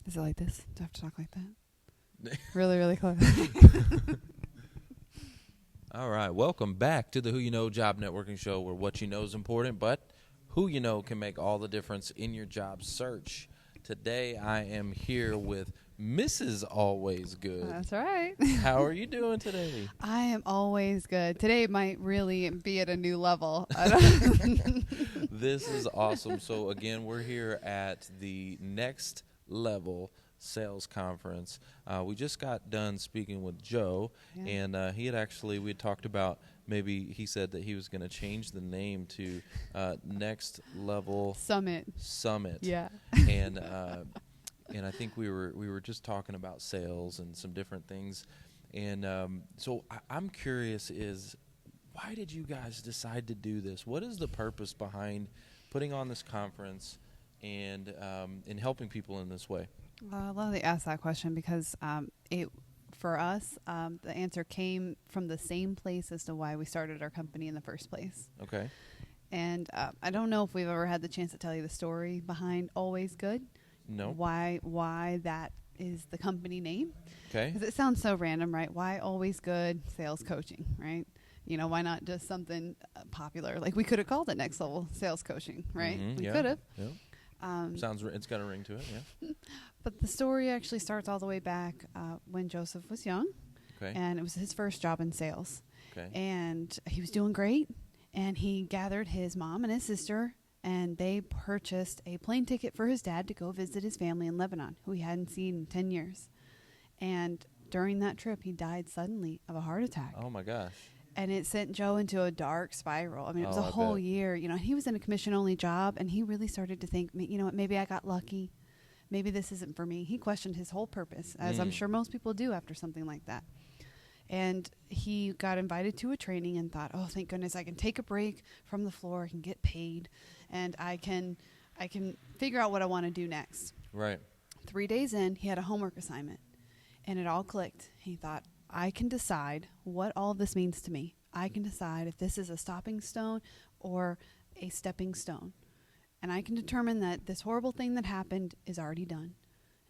Is it like this? Do I have to talk like that? Really, really close. All right. Welcome back to the Who You Know Job Networking Show, where what you know is important, but who you know can make all the difference in your job search. Today, I am here with Mrs. Allwaysgood. That's right. How are you doing today? I am always good. Today might really be at a new level. This is awesome. So, again, we're here at the Next Level Sales Conference. We just got done speaking with Joe, and we had talked about maybe he said that he was going to change the name to Next Level Summit. Yeah. And I think we were just talking about sales and some different things. And so I'm curious is, why did you guys decide to do this? What is the purpose behind putting on this conference and helping people in this way? I love that you asked that question because for us, the answer came from the same place as to why we started our company in the first place. Okay. And I don't know if we've ever had the chance to tell you the story behind Allwaysgood. No. Why that is the company name. Okay. Because it sounds so random, right? Why Allwaysgood Sales Coaching, right? You know, why not just something popular? Like we could have called it Next Level Sales Coaching, right? Mm-hmm, We could have. Yeah. It's got a ring to it, yeah. But the story actually starts all the way back when Joseph was young. Okay. And it was his first job in sales. Okay. And he was doing great. And he gathered his mom and his sister, and they purchased a plane ticket for his dad to go visit his family in Lebanon, who he hadn't seen in 10 years. And during that trip, he died suddenly of a heart attack. Oh, my gosh. And it sent Joe into a dark spiral. I mean, it was a I whole bet. year. You know, he was in a commission-only job, and he really started to think, you know what, maybe I got lucky. Maybe this isn't for me. He questioned his whole purpose, as I'm sure most people do after something like that. And he got invited to a training and thought, oh, thank goodness, I can take a break from the floor, I can get paid, and I can figure out what I want to do next. Right. 3 days in, he had a homework assignment, and it all clicked. He thought, I can decide what all of this means to me. I can decide if this is a stopping stone or a stepping stone. And I can determine that this horrible thing that happened is already done.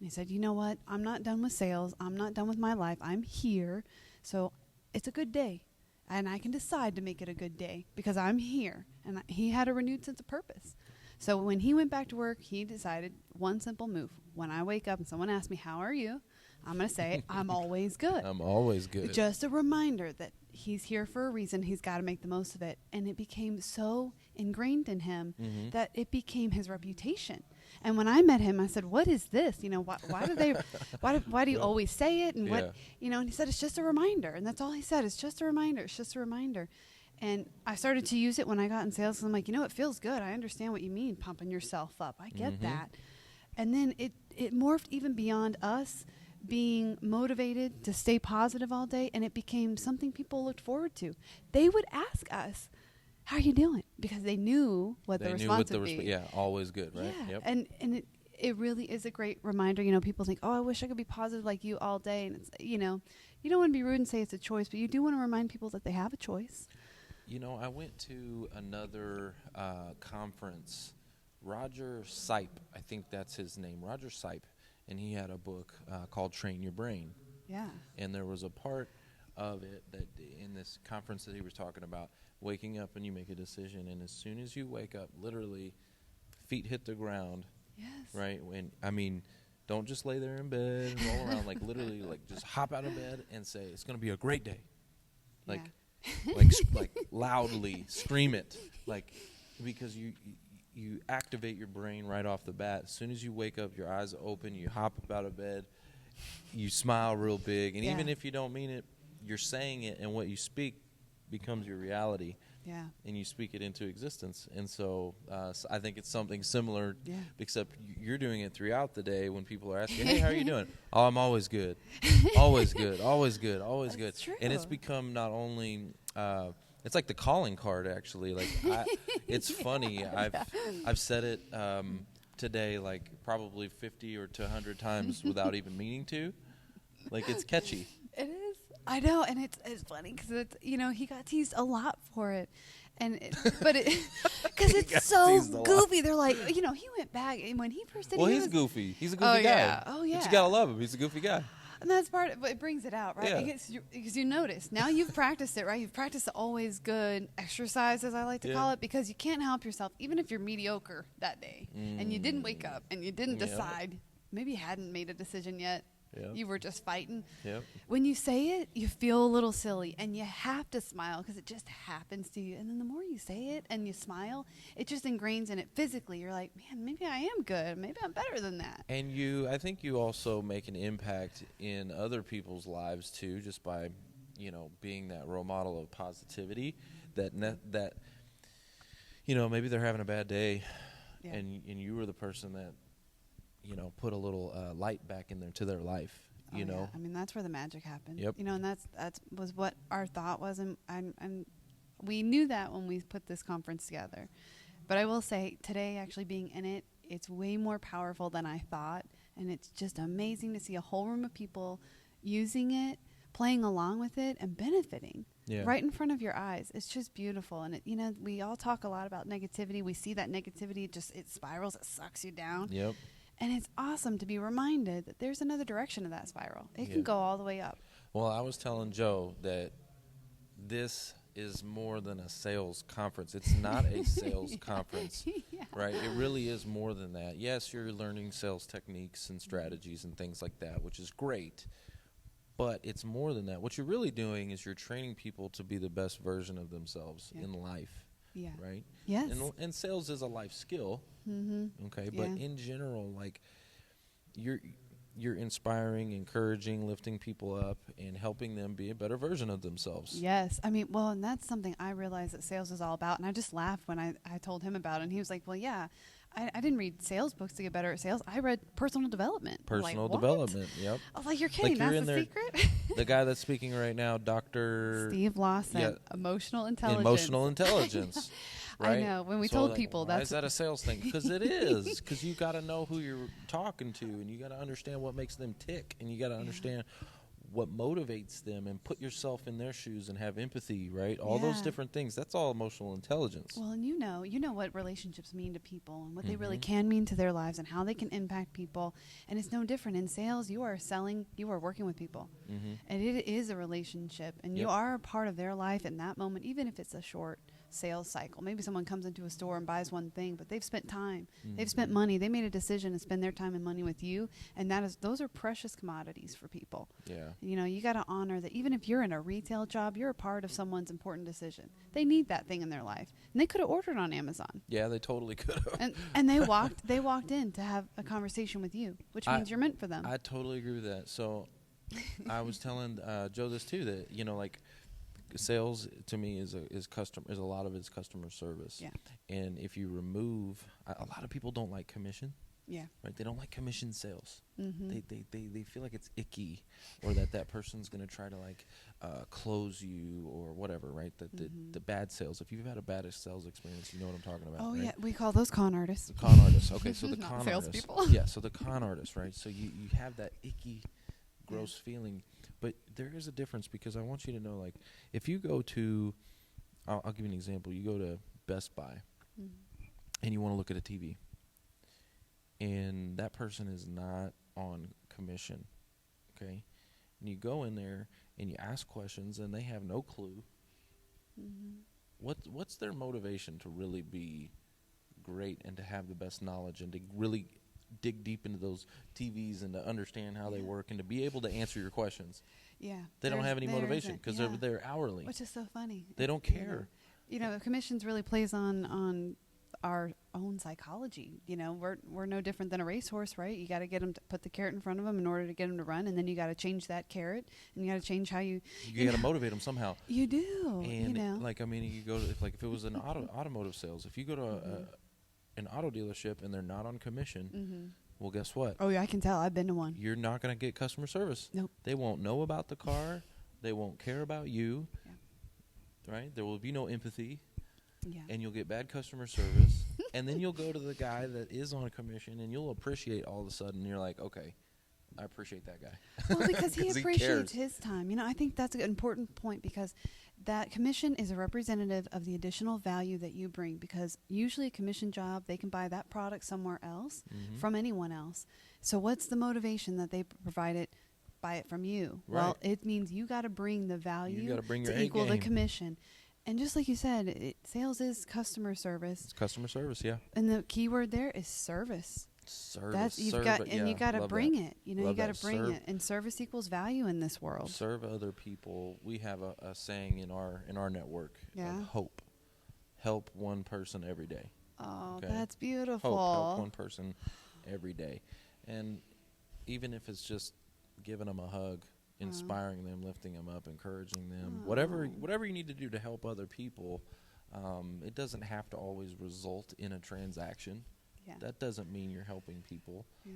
And he said, you know what? I'm not done with sales. I'm not done with my life. I'm here. So it's a good day. And I can decide to make it a good day because I'm here. And he had a renewed sense of purpose. So when he went back to work, he decided one simple move. When I wake up and someone asks me, how are you? I'm going to say, I'm always good. I'm always good. Just a reminder that he's here for a reason. He's got to make the most of it. And it became so ingrained in him that it became his reputation. And when I met him, I said, what is this? You know, why do you always say it? And what, you know, and he said, it's just a reminder. And that's all he said. It's just a reminder. It's just a reminder. And I started to use it when I got in sales. I'm like, you know, it feels good. I understand what you mean, pumping yourself up. I get that. And then it morphed even beyond us being motivated to stay positive all day, and it became something people looked forward to. They would ask us, how are you doing? Because they knew what the response would be. Always good, right? Yeah, Yep. and it really is a great reminder. You know, people think, oh, I wish I could be positive like you all day. And it's, you know, you don't want to be rude and say it's a choice, but you do want to remind people that they have a choice. You know, I went to another conference. Roger Sipe, I think that's his name, Roger Sipe. And he had a book called Train Your Brain. Yeah. And there was a part of it that in this conference that he was talking about, waking up and you make a decision. And as soon as you wake up, literally, feet hit the ground. Yes. Right? Don't just lay there in bed and roll around. Like, literally, like, just hop out of bed and say, it's going to be a great day. Like, like loudly scream it. Like, because you activate your brain right off the bat. As soon as you wake up, your eyes open, you hop up out of bed, you smile real big. And even if you don't mean it, you're saying it, and what you speak becomes your reality. Yeah. And you speak it into existence. And so I think it's something similar, except you're doing it throughout the day when people are asking, hey, how are you doing? Oh, I'm always good. Always good. Always good. Always good. True. And it's become not only it's like the calling card, actually. Like, it's funny. I've said it today, like probably 50 or to 100 times without even meaning to. Like, it's catchy. It is. I know, and it's funny because it's, you know, he got teased a lot for it, And because it's so goofy. They're like, he went back, and when he first did, he's goofy. He's a goofy guy. Yeah. Oh yeah. But you gotta love him. He's a goofy guy. And that's part of it, brings it out, right? Yeah. Because you notice now you've practiced it, right? You've practiced the always good exercise, as I like to call it, because you can't help yourself, even if you're mediocre that day and you didn't wake up and you didn't decide, maybe you hadn't made a decision yet. Yep. You were just fighting. Yep. When you say it, you feel a little silly, and you have to smile because it just happens to you. And then the more you say it and you smile, it just ingrains in it physically. You're like, man, maybe I am good. Maybe I'm better than that. And I think you also make an impact in other people's lives too, just by, being that role model of positivity. That maybe they're having a bad day, and you were the person that, put a little light back to their life, you know? I mean, that's where the magic happened. Yep. And that was what our thought was. And we knew that when we put this conference together. But I will say, today, actually being in it, it's way more powerful than I thought. And it's just amazing to see a whole room of people using it, playing along with it, and benefiting right in front of your eyes. It's just beautiful. And, we all talk a lot about negativity. We see that negativity, it spirals, it sucks you down. Yep. And it's awesome to be reminded that there's another direction of that spiral. It can go all the way up. Well, I was telling Joe that this is more than a sales conference. It's not a sales conference, right? It really is more than that. Yes, you're learning sales techniques and strategies and things like that, which is great. But it's more than that. What you're really doing is you're training people to be the best version of themselves in life. Yeah. Right? Yes. And sales is a life skill. Mm-hmm. Okay. But in general, like, you're inspiring, encouraging, lifting people up, and helping them be a better version of themselves. Yes. I mean, and that's something I realized that sales is all about. And I just laughed when I told him about it. And he was like, well, yeah, I didn't read sales books to get better at sales. I read personal development. Personal development, yep. I was like, you're kidding. That's the secret? The guy that's speaking right now, Dr. Steve Lawson, emotional intelligence. Emotional intelligence. Right? I know. When we told people why is that a sales thing? Because it is. Because you got to know who you're talking to, and you got to understand what makes them tick, and you got to understand what motivates them, and put yourself in their shoes and have empathy, right? All those different things. That's all emotional intelligence. Well, and you know what relationships mean to people, and what they really can mean to their lives, and how they can impact people. And it's no different in sales. You are selling, you are working with people, and it is a relationship, and you are a part of their life in that moment, even if it's a short sales cycle. Maybe someone comes into a store and buys one thing, but they've spent time, they've spent money, they made a decision to spend their time and money with you, and those are precious commodities for people. You got to honor that. Even if you're in a retail job, you're a part of someone's important decision. They need that thing in their life, and they could have ordered on Amazon. Yeah, they totally could have. And they walked in to have a conversation with you, which means you're meant for them. I totally agree with that. So I was telling Joe this too, that like, sales to me is a lot of it's customer service. Yeah. And if you remove, a lot of people don't like commission. Yeah. Right. They don't like commission sales. Mm-hmm. They feel like it's icky, or that person's going to try to close you or whatever. Right. The bad sales. If you've had a bad sales experience, you know what I'm talking about. Oh right? Yeah, we call those con artists. The con artists. Okay, so the con sales artists. People. Yeah. So the con artists. Right. So you have that icky, gross feeling. But there is a difference, because I want you to know, if you go to, I'll give you an example. You go to Best Buy, and you want to look at a TV, and that person is not on commission, okay? And you go in there, and you ask questions, and they have no clue. What's their motivation to really be great and to have the best knowledge and to really dig deep into those TVs and to understand how they work and to be able to answer your questions? Yeah. They don't have any motivation, because they're hourly. Which is so funny. They don't care. Commissions really plays on our own psychology. We're no different than a racehorse, right? You got to get them to put the carrot in front of them in order to get them to run, and then you got to change that carrot, and you got to change how you got to motivate them somehow. You do. And you go to, if it was an automotive sales, if you go to an auto dealership and they're not on commission, well, guess what? Oh, yeah, I can tell. I've been to one. You're not going to get customer service. Nope. They won't know about the car. They won't care about you. Yeah. Right? There will be no empathy. Yeah. And you'll get bad customer service. And then you'll go to the guy that is on commission, and you'll appreciate all of a sudden. You're like, okay, I appreciate that guy. Well, because he appreciates his time. I think that's an important point, because that commission is a representative of the additional value that you bring, because usually a commission job, they can buy that product somewhere else from anyone else. So what's the motivation that they buy it from you? Right. Well, it means you got to bring the value You got to bring your to A equal game. the commission. And just like you said, sales is customer service. It's customer service, yeah. And the key word there is service. Service. You got to bring it. You know, you got to bring it. And service equals value in this world. Serve other people. We have a saying in our network. Yeah. Hope. Help one person every day. Oh, okay? That's beautiful. Help one person every day. And even if it's just giving them a hug, inspiring them, lifting them up, encouraging them, whatever you need to do to help other people, it doesn't have to always result in a transaction. Yeah. That doesn't mean you're helping people. Yeah.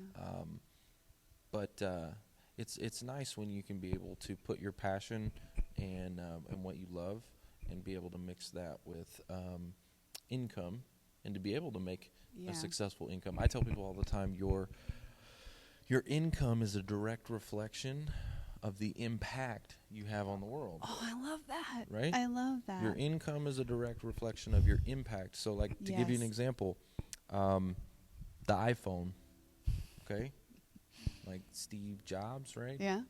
But it's nice when you can be able to put your passion and what you love and be able to mix that with income and to be able to make a successful income. I tell people all the time, your income is a direct reflection of the impact you have on the world. Oh, I love that. Right? I love that. Your income is a direct reflection of your impact. So, like, to give you an example, the iPhone, okay? Like Steve Jobs, right? Yeah.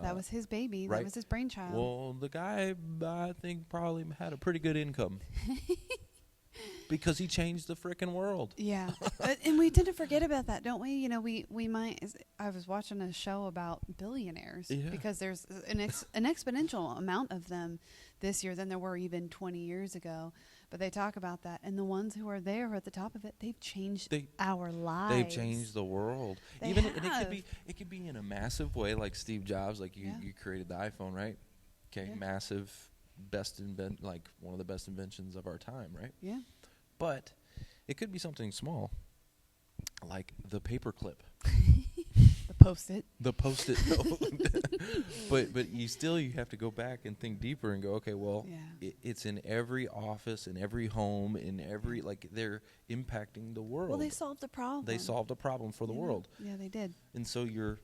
That was his baby. Right? That was his brainchild. Well, the guy, I think, probably had a pretty good income. Because he changed the frickin' world. Yeah. And we tend to forget about that, don't we? You know, we might. I was watching a show about billionaires because there's an exponential amount of them this year than there were even 20 years ago. But they talk about that. And the ones who are there at the top of it, they've changed our lives. They've changed the world. They even have. And it could be in a massive way, like Steve Jobs, like you created the iPhone, right? Okay, massive, like one of the best inventions of our time, right? Yeah. But it could be something small, like the paperclip. The Post-it. The Post-it note. but you have to go back and think deeper and go, okay, well, it's in every office, in every home, in every, like, they're impacting the world. Well, they solved the problem. They solved a problem for the world. Yeah, they did. And so your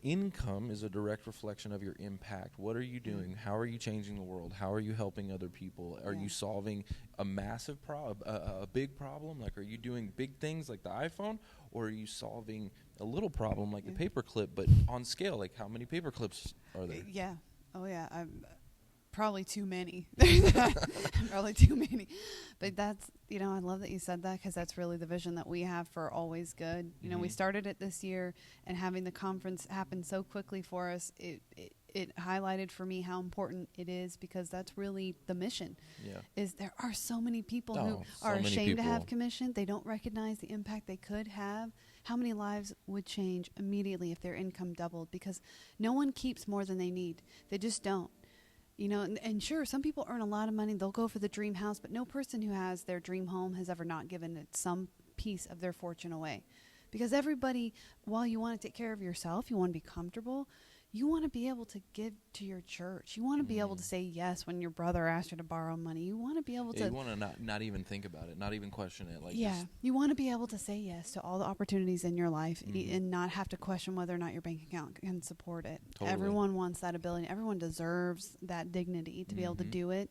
income is a direct reflection of your impact. What are you doing? How are you changing the world? How are you helping other people? Are you solving a massive problem, a big problem? Like, are you doing big things like the iPhone? Or are you solving a little problem like the paperclip, but on scale? Like, how many paperclips are there? Yeah. Oh, yeah. Probably too many. Probably too many. But that's, I love that you said that, because that's really the vision that we have for Allwaysgood. You know, we started it this year, and having the conference happen so quickly for us, it highlighted for me how important it is, because that's really the mission. Yeah. Is there are so many people who are ashamed to have commission. They don't recognize the impact they could have. How many lives would change immediately if their income doubled? Because no one keeps more than they need. They just don't. And sure, some people earn a lot of money. They'll go for the dream house, but no person who has their dream home has ever not given it some piece of their fortune away. Because everybody, while you want to take care of yourself, you want to be comfortable, you want to be able to give to your church. You want to be able to say yes when your brother asks you to borrow money. You want to be able to... You want to not even think about it, not even question it. Like, you want to be able to say yes to all the opportunities in your life and not have to question whether or not your bank account can support it. Totally. Everyone wants that ability. Everyone deserves that dignity to be able to do it.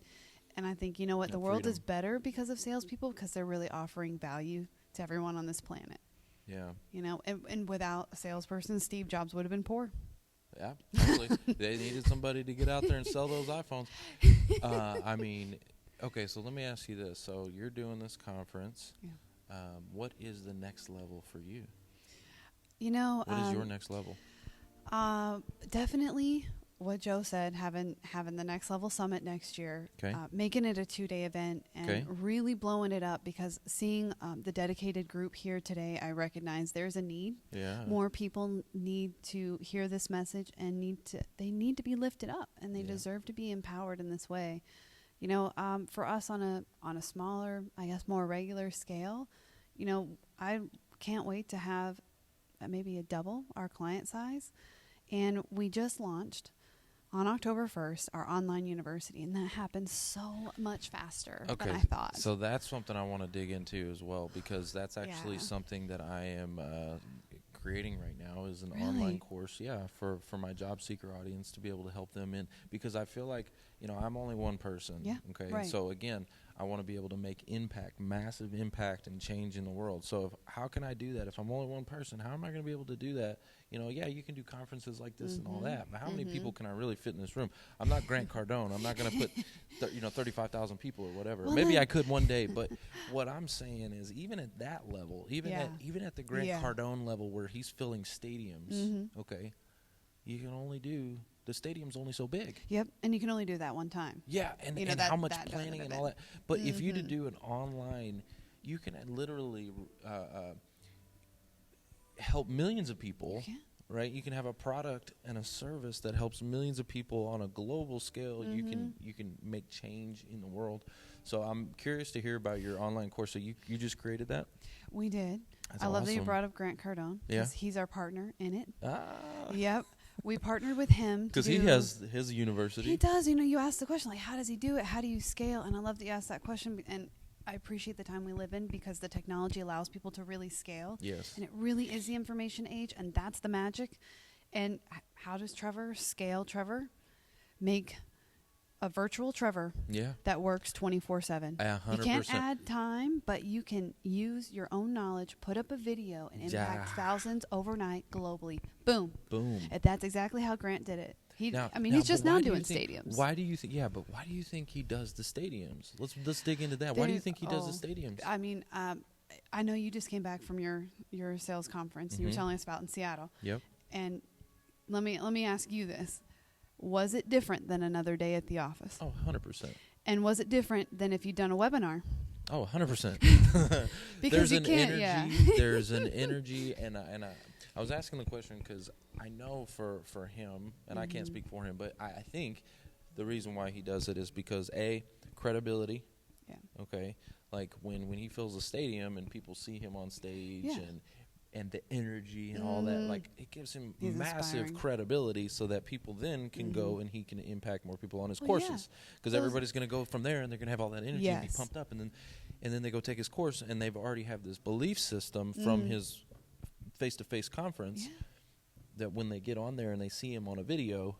And I think, the world is better because of salespeople, because they're really offering value to everyone on this planet. Yeah. And without a salesperson, Steve Jobs would have been poor. Yeah, actually, they needed somebody to get out there and sell those iPhones. Okay, so let me ask you this. So you're doing this conference. Yeah. What is the next level for you? What is your next level? Definitely what Joe said, having the next level summit next year, making it a 2-day event, and really blowing it up, because seeing the dedicated group here today, I recognize there's a need. Yeah. More people need to hear this message, and they need to be lifted up, and they deserve to be empowered in this way. For us on a smaller, I guess more regular scale, I can't wait to have maybe a double our client size. And we just launched on October 1st, our online university, and that happened so much faster than I thought. So that's something I want to dig into as well, because that's actually something that I am creating right now is an Really? online course, for my job seeker audience to be able to help them in, because I feel like, I'm only one person. Yeah, Okay. right. So again, I want to be able to make massive impact and change in the world. So how can I do that if I'm only one person? How am I going to be able to do that? You can do conferences like this and all that, but how many people can I really fit in this room? I'm not Grant Cardone. I'm not going to put 35,000 people or whatever. Well, maybe I could one day, but what I'm saying is, even at that level, even at the Grant Cardone level where he's filling stadiums, okay, you can only do, the stadium's only so big. Yep, and you can only do that one time. Yeah, and how much planning and all that. But if you to do an online, you can literally help millions of people. Right? You can have a product and a service that helps millions of people on a global scale. You can make change in the world. So I'm curious to hear about your online course. So you just created that? We did. That's I love that you awesome. brought up Grant Cardone, because he's our partner in it. Yep. We partnered with him because he has his university. He does. You ask the question, like, how does he do it? How do you scale? And I love that you asked that question. And I appreciate the time we live in, because the technology allows people to really scale. Yes. And it really is the information age, and that's the magic. And how does Trevor scale Trevor? Make a virtual Trevor that works 24/7. 100%. You can't add time, but you can use your own knowledge, put up a video, and impact thousands overnight globally. Boom. Boom. And that's exactly how Grant did it. He's just now doing stadiums. Why do you think? Yeah, but why do you think he does the stadiums? Let's dig into that. Why do you think he does the stadiums? I mean, I know you just came back from your sales conference, and you were telling us about in Seattle. Yep. And let me ask you this: was it different than another day at the office? Oh, 100%. And was it different than if you'd done a webinar? Oh, 100%. Because there's an energy. There's an energy, and I was asking the question because I know for him, and I can't speak for him, but I think the reason why he does it is because credibility. Yeah. Okay. Like when he fills a stadium and people see him on stage and the energy and all that, like it gives him massive credibility, so that people then can go and he can impact more people on his courses, because everybody's going to go from there and they're going to have all that energy and be pumped up, and then they go take his course and they've already have this belief system from his face-to-face conference that when they get on there and they see him on a video,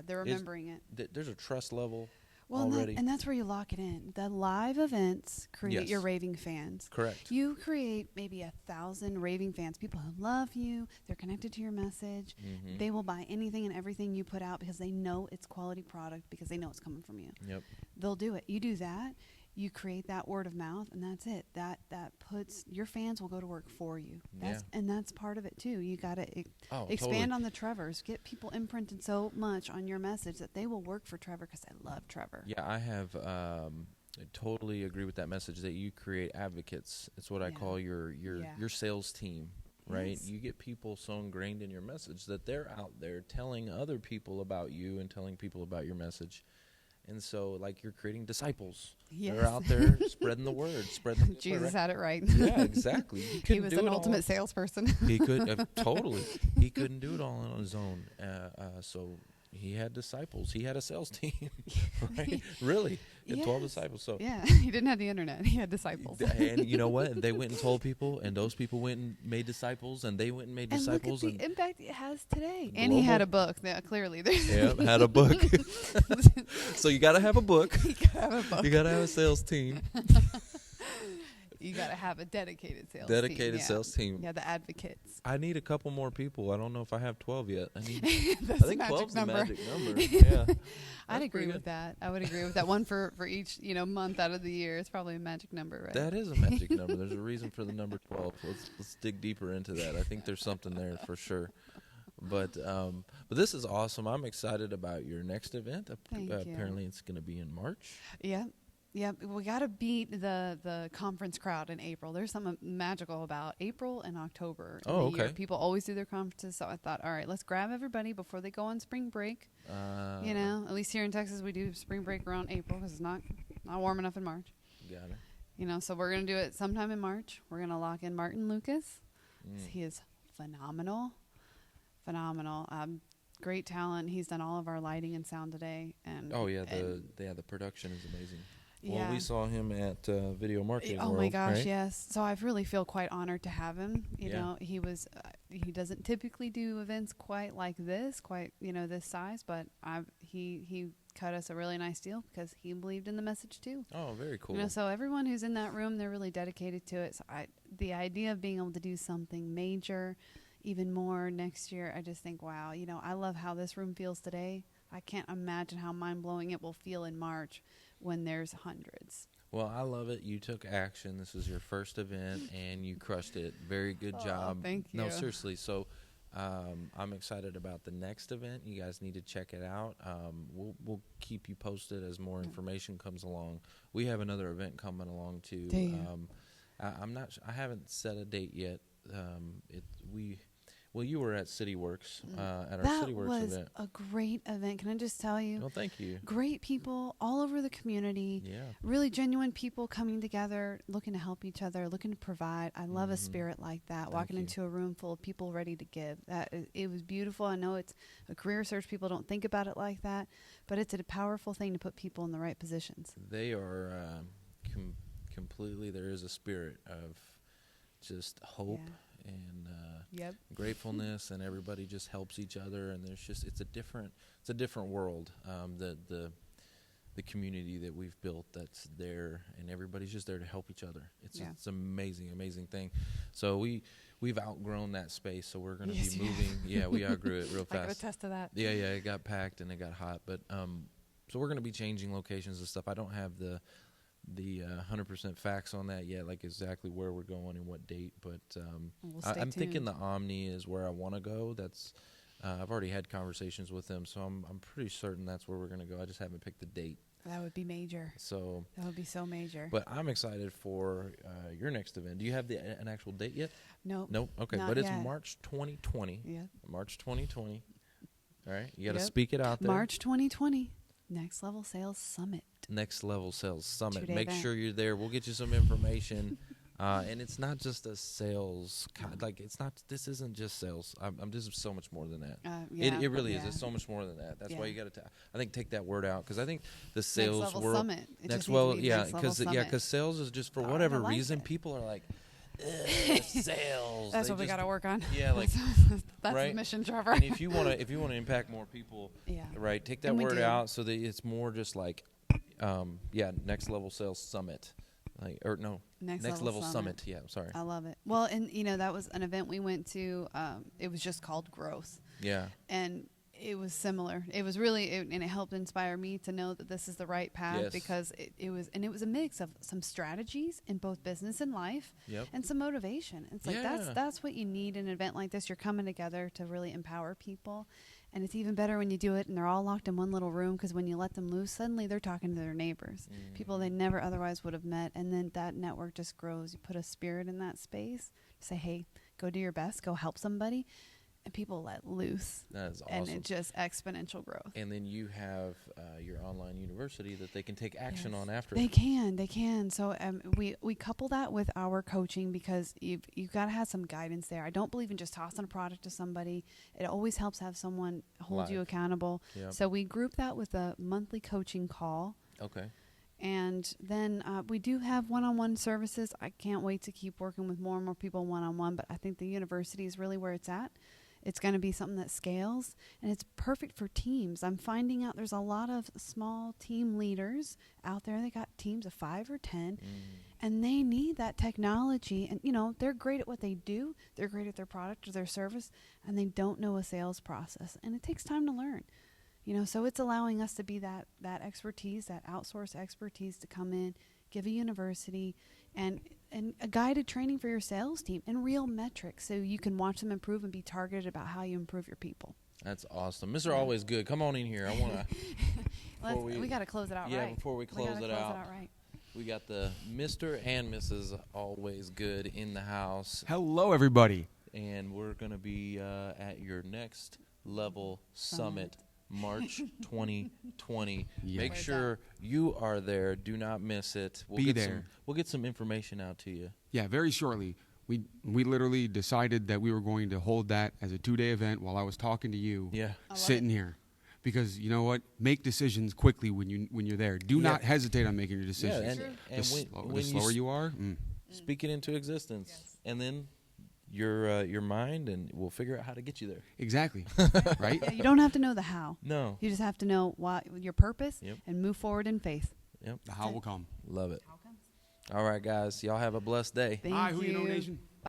they're remembering it. There's a trust level. Well, already. And that's where you lock it in. The live events create your raving fans. Correct. You create maybe 1,000 raving fans, people who love you, they're connected to your message. They will buy anything and everything you put out because they know it's quality product, because they know it's coming from you. Yep. They'll do it. You do that, you create that word of mouth, and that's it. That puts your fans will go to work for you. And that's part of it too. You got to expand on the Trevors. Get people imprinted so much on your message that they will work for Trevor, because I love Trevor. Yeah, I have I totally agree with that message that you create advocates. It's what I call your sales team, right? Yes. You get people so ingrained in your message that they're out there telling other people about you and telling people about your message. And so, like, you're creating disciples. Yes. They're out there spreading the word. Jesus had it right. Yeah, exactly. He was an ultimate salesperson. He could totally. He couldn't do it all on his own. So he had disciples. He had a sales team, right? Really, he had 12 disciples. So he didn't have the internet. He had disciples. And you know what? They went and told people, and those people went and made disciples, and they went and made disciples. Look at the impact it has today. And he had a book. Yeah, clearly. Had a book. So you got to have a book. You got to have a book. You got to have a sales team. You got to have a dedicated sales sales team. Yeah, the advocates. I need a couple more people. I don't know if I have 12 yet. I think 12's the magic number. Yeah. I'd agree with that. I would agree with that. One for each, month out of the year. It's probably a magic number, right? That is a magic number. There's a reason for the number 12. Let's dig deeper into that. I think there's something there for sure. But this is awesome. I'm excited about your next event. Thank you. Apparently it's going to be in March. Yeah, we got to beat the conference crowd in April. There's something magical about April and October in the year. People always do their conferences, so I thought, all right, let's grab everybody before they go on spring break. At least here in Texas, we do spring break around April because it's not warm enough in March. Got it. So we're going to do it sometime in March. We're going to lock in Martin Lucas. He is phenomenal. Great talent. He's done all of our lighting and sound today. And the production is amazing. Well, we saw him at Video Marketing Oh World, my gosh, right? yes. So I really feel quite honored to have him. You know, he was he doesn't typically do events quite like this, this size, but he cut us a really nice deal because he believed in the message too. Oh, very cool. So everyone who's in that room, they're really dedicated to it. So the idea of being able to do something major, even more next year, I just think, wow, I love how this room feels today. I can't imagine how mind-blowing it will feel in March when there's hundreds. Well, I love it. You took action. This was your first event, and you crushed it. Very good job. Thank you. No, seriously. So I'm excited about the next event. You guys need to check it out. We'll keep you posted as more information comes along. We have another event coming along, too. I haven't set a date yet. You were at CityWorks, at our CityWorks event. That was a great event. Can I just tell you? Well, thank you. Great people all over the community. Yeah. Really genuine people coming together, looking to help each other, looking to provide. I love a spirit like that, walking into a room full of people ready to give. It was beautiful. I know it's a career search. People don't think about it like that, but it's a powerful thing to put people in the right positions. They are completely, there is a spirit of just hope. Yeah. And gratefulness, and everybody just helps each other, and it's a different world. The community that we've built that's there, and everybody's just there to help each other. It's an amazing thing. So we've outgrown that space, so we're going to be moving. Yeah, we outgrew it real fast. I can attest to that. Yeah, it got packed and it got hot, but so we're going to be changing locations and stuff. I don't have the 100% facts on that yet, like exactly where we're going and what date, but I'm thinking the Omni is where I want to go. That's I've already had conversations with them, so I'm pretty certain that's where we're going to go. I just haven't picked the date. That would be major. So that would be so major. But I'm excited for your next event. Do you have an actual date yet? Nope. Okay, Not but it's yet. March 2020. Yeah. March 2020. All right, you got to speak it out there. March 2020. Next Level Sales Summit. Next Level Sales Summit. 2-day Make event. sure you're there. We'll get you some information. And it's not just a sales, this isn't just sales. This is so much more than that. It really is. It's so much more than that. That's why you got to, take that word out. Because I think the sales Next Level world. Summit. Because sales is just for whatever reason, people are like, sales. That's what we got to work on. Yeah, like that's right? the mission, Trevor. And if you want to impact more people, right, take that word out so that it's more just like, Next Level Sales Summit, Next Level Summit. Yeah, I'm sorry. I love it. Well, and that was an event we went to. It was just called Growth. Yeah. And it was similar. It was really, and it helped inspire me to know that this is the right path because it was a mix of some strategies in both business and life and some motivation. It's like, that's what you need in an event like this. You're coming together to really empower people. And it's even better when you do it and they're all locked in one little room, because when you let them loose, suddenly they're talking to their neighbors, people they never otherwise would have met. And then that network just grows. You put a spirit in that space, say, hey, go do your best, go help somebody. And people let loose. That is awesome. And it's just exponential growth. And then you have your online university that they can take action on after. They can. So we couple that with our coaching, because you've got to have some guidance there. I don't believe in just tossing a product to somebody. It always helps have someone hold you accountable. Yep. So we group that with a monthly coaching call. Okay. And then we do have one-on-one services. I can't wait to keep working with more and more people one-on-one, but I think the university is really where it's at. It's going to be something that scales, and it's perfect for teams. I'm finding out there's a lot of small team leaders out there. They got teams of 5 or 10, and they need that technology. And, they're great at what they do. They're great at their product or their service, and they don't know a sales process. And it takes time to learn. So it's allowing us to be that expertise, that outsourced expertise, to come in, give a university, and a guided training for your sales team and real metrics, so you can watch them improve and be targeted about how you improve your people. That's awesome. Mr. Allwaysgood, come on in here. I want to... we got to close it out right. Yeah, before we close it out right. We got the Mr. and Mrs. Allwaysgood in the house. Hello, everybody. And we're going to be at your Next Level Summit. March 2020. Yeah. Make sure you are there. Do not miss it. Be there. We'll get some information out to you. Yeah, very shortly. We literally decided that we were going to hold that as a 2-day event while I was talking to you, sitting here. Because you know what? Make decisions quickly when you're there. Do not hesitate on making your decisions. Yeah, and the slower you are. Speak it into existence. Yes. And then your mind, and we'll figure out how to get you there. Exactly. Right? Yeah, you don't have to know the how. No. You just have to know your purpose Yep. and move forward in faith. Yep. The how will come. Love it. All right, guys. Y'all have a blessed day. Thank Hi, Who you. You Know Nation.